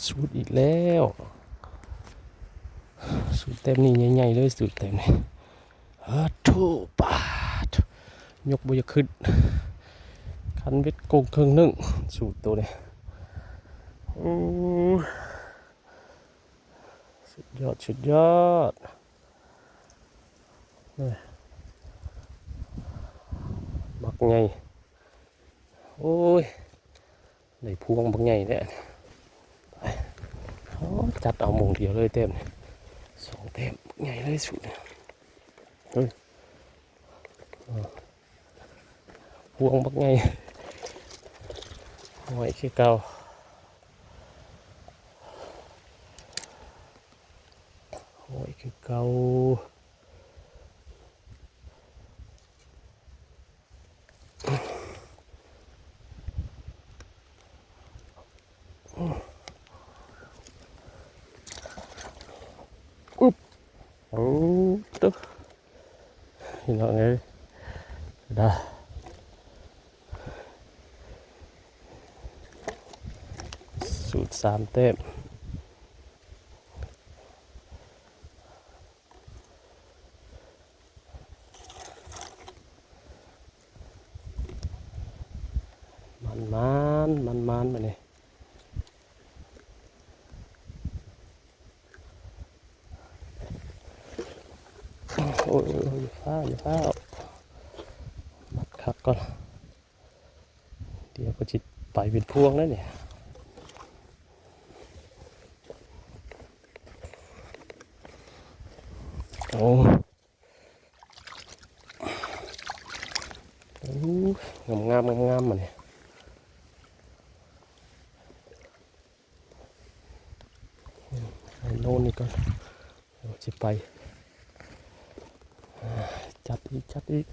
สูตรอีกแล้วสูตรเต็มนี่ใหญ่ๆเลยสูตรเต็มนี่ทูปาดยกบุยขึ้นคันเวทโกงเครื่องนึ่งสูตรตัวนี้สุดยอดสุดยอดนี่บักไงโอ้ยในพวงบักไงเนี่ยจัดเอาหมงเดียวเลยเต็มสองเต็มใหญ่เลยสุดพวงบักไงหอยขี้เก่าหอยขี้เก่าอุ๊บโอ้ตึ๊บพี่น้องเอ้ยได้สูตรสามเต็มมันมาเนี่ยโอ้ยอย่าฟ้ามัดคักก่อนเดี๋ยวก็จิตไปเป็นพวงแล้วเนี่ยโอ้งามมาเนี่ยโน่นนี่ก่อนเดี๋ยวจะไปจัดอีก